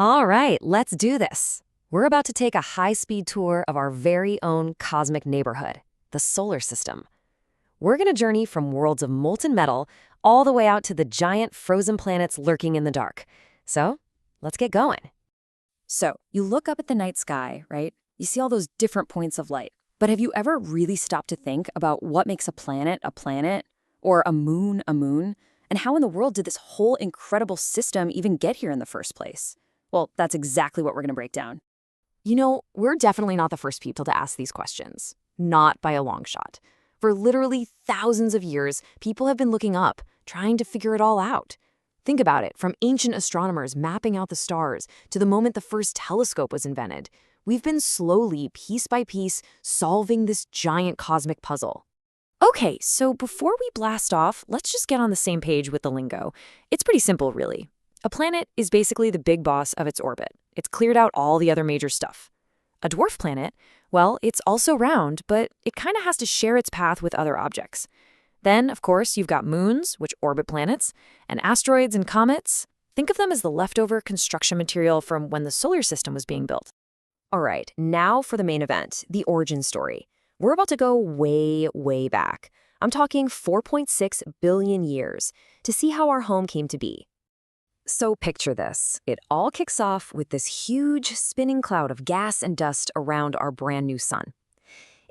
All right, let's do this. We're about to take a high-speed tour of our very own cosmic neighborhood, the solar system. We're going to journey from worlds of molten metal all the way out to the giant frozen planets lurking in the dark. So, let's get going. So, you look up at the night sky, right? You see all those different points of light. But have you ever really stopped to think about what makes a planet? Or a moon? And how in the world did this whole incredible system even get here in the first place? Well, that's exactly what we're going to break down. You know, we're definitely not the first people to ask these questions. Not by a long shot. For literally thousands of years, people have been looking up, trying to figure it all out. Think about it, from ancient astronomers mapping out the stars to the moment the first telescope was invented. We've been slowly, piece by piece, solving this giant cosmic puzzle. Okay, so before we blast off, let's just get on the same page with the lingo. It's pretty simple, really. A planet is basically the big boss of its orbit. It's cleared out all the other major stuff. A dwarf planet, well, it's also round, but it kind of has to share its path with other objects. Then, of course, you've got moons, which orbit planets, and asteroids and comets. Think of them as the leftover construction material from when the solar system was being built. All right, now for the main event, the origin story. We're about to go way, way back. I'm talking 4.6 billion years to see how our home came to be. So picture this. It all kicks off with this huge spinning cloud of gas and dust around our brand new sun.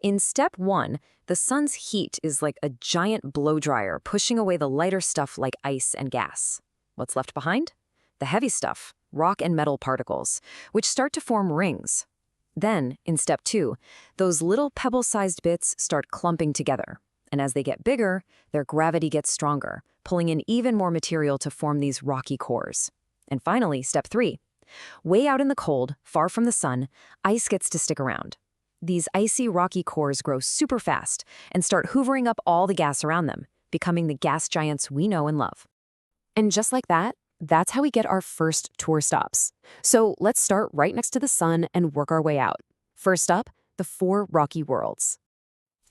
In step 1, the sun's heat is like a giant blow dryer pushing away the lighter stuff like ice and gas. What's left behind? The heavy stuff, rock and metal particles, which start to form rings. Then, in step 2, those little pebble-sized bits start clumping together. And as they get bigger, their gravity gets stronger, pulling in even more material to form these rocky cores. And finally, step 3. Way out in the cold, far from the sun, ice gets to stick around. These icy, rocky cores grow super fast and start hoovering up all the gas around them, becoming the gas giants we know and love. And just like that, that's how we get our first tour stops. So let's start right next to the sun and work our way out. First up, the 4 rocky worlds.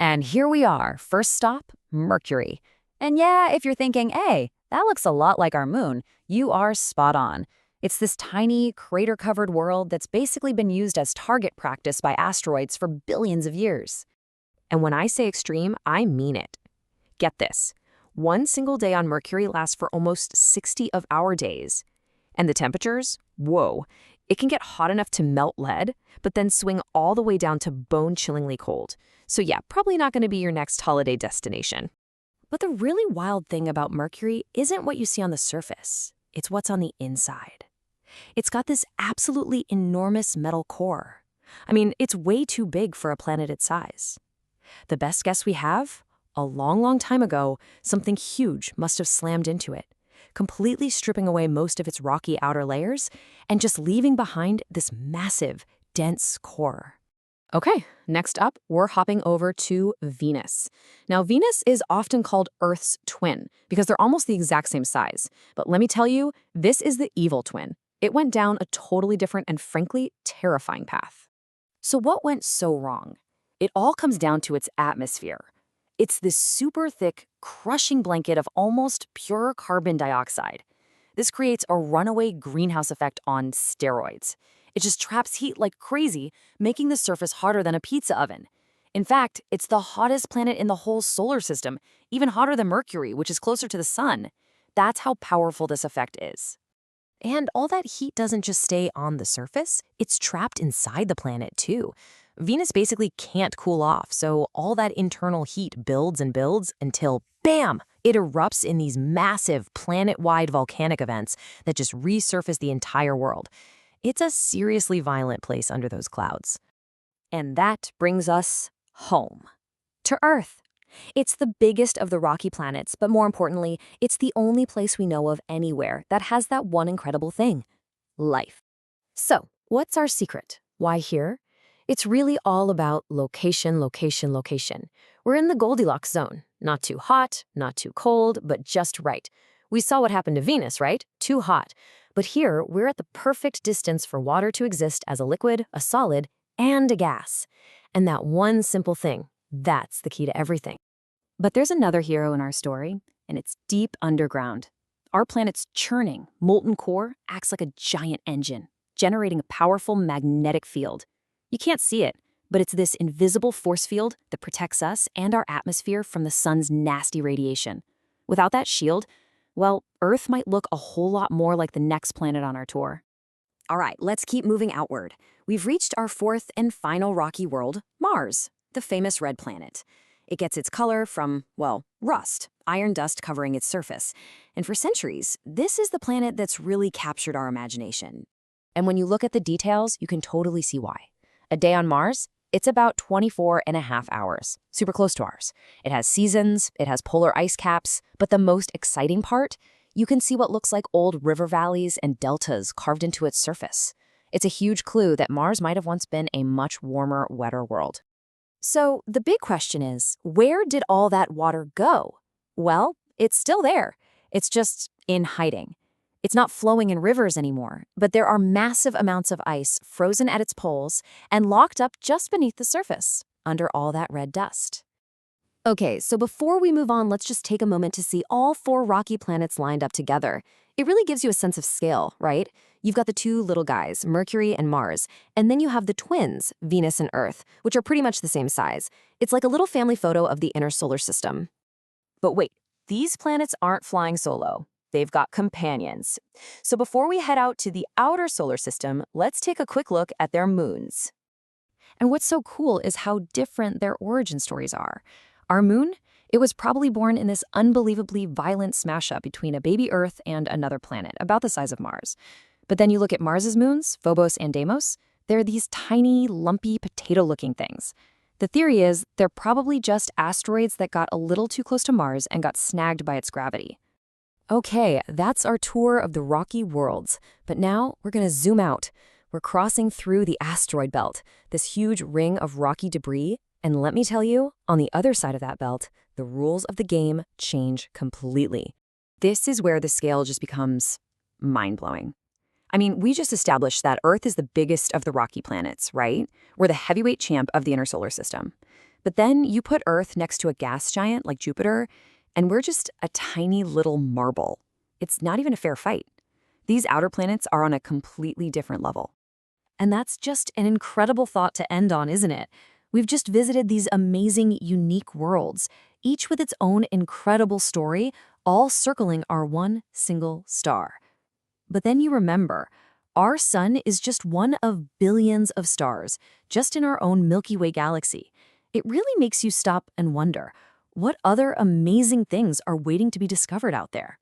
And here we are, first stop, Mercury. And yeah, if you're thinking, hey, that looks a lot like our moon, you are spot on. It's this tiny, crater-covered world that's basically been used as target practice by asteroids for billions of years. And when I say extreme, I mean it. Get this. One single day on Mercury lasts for almost 60 of our days. And the temperatures? Whoa. It can get hot enough to melt lead, but then swing all the way down to bone-chillingly cold. So yeah, probably not going to be your next holiday destination. But the really wild thing about Mercury isn't what you see on the surface. It's what's on the inside. It's got this absolutely enormous metal core. I mean, it's way too big for a planet its size. The best guess we have? A long, long time ago, something huge must have slammed into it, completely stripping away most of its rocky outer layers and just leaving behind this massive, dense core. Okay, next up, we're hopping over to Venus. Now, Venus is often called Earth's twin because they're almost the exact same size. But let me tell you, this is the evil twin. It went down a totally different and frankly terrifying path. So what went so wrong? It all comes down to its atmosphere. It's this super thick, crushing blanket of almost pure carbon dioxide. This creates a runaway greenhouse effect on steroids. It just traps heat like crazy, making the surface hotter than a pizza oven. In fact, it's the hottest planet in the whole solar system, even hotter than Mercury, which is closer to the sun. That's how powerful this effect is. And all that heat doesn't just stay on the surface, it's trapped inside the planet too. Venus basically can't cool off, so all that internal heat builds and builds until, bam, it erupts in these massive planet-wide volcanic events that just resurface the entire world. It's a seriously violent place under those clouds. And that brings us home, to Earth. It's the biggest of the rocky planets, but more importantly, it's the only place we know of anywhere that has that one incredible thing, life. So, what's our secret? Why here? It's really all about location, location, location. We're in the Goldilocks zone. Not too hot, not too cold, but just right. We saw what happened to Venus, right? Too hot. But here, we're at the perfect distance for water to exist as a liquid, a solid, and a gas. And that one simple thing, that's the key to everything. But there's another hero in our story, and it's deep underground. Our planet's churning, molten core acts like a giant engine, generating a powerful magnetic field. You can't see it, but it's this invisible force field that protects us and our atmosphere from the sun's nasty radiation. Without that shield, well, Earth might look a whole lot more like the next planet on our tour. All right, let's keep moving outward. We've reached our fourth and final rocky world, Mars, the famous red planet. It gets its color from, well, rust, iron dust covering its surface. And for centuries, this is the planet that's really captured our imagination. And when you look at the details, you can totally see why. A day on Mars, it's about 24.5 hours, super close to ours. It has seasons, it has polar ice caps, but the most exciting part, you can see what looks like old river valleys and deltas carved into its surface. It's a huge clue that Mars might have once been a much warmer, wetter world. So the big question is, where did all that water go? Well, it's still there. It's just in hiding. It's not flowing in rivers anymore, but there are massive amounts of ice frozen at its poles and locked up just beneath the surface, under all that red dust. Okay, so before we move on, let's just take a moment to see all four rocky planets lined up together. It really gives you a sense of scale, right? You've got the two little guys, Mercury and Mars, and then you have the twins, Venus and Earth, which are pretty much the same size. It's like a little family photo of the inner solar system. But wait, these planets aren't flying solo. They've got companions. So before we head out to the outer solar system, let's take a quick look at their moons. And what's so cool is how different their origin stories are. Our moon, it was probably born in this unbelievably violent smash-up between a baby Earth and another planet, about the size of Mars. But then you look at Mars's moons, Phobos and Deimos, they're these tiny, lumpy, potato-looking things. The theory is they're probably just asteroids that got a little too close to Mars and got snagged by its gravity. Okay, that's our tour of the rocky worlds. But now we're going to zoom out. We're crossing through the asteroid belt, this huge ring of rocky debris. And let me tell you, on the other side of that belt, the rules of the game change completely. This is where the scale just becomes mind-blowing. I mean, we just established that Earth is the biggest of the rocky planets, right? We're the heavyweight champ of the inner solar system. But then you put Earth next to a gas giant like Jupiter, and we're just a tiny little marble. It's not even a fair fight. These outer planets are on a completely different level. And that's just an incredible thought to end on, isn't it? We've just visited these amazing, unique worlds, each with its own incredible story, all circling our one single star. But then you remember, our sun is just one of billions of stars, just in our own Milky Way galaxy. It really makes you stop and wonder, what other amazing things are waiting to be discovered out there?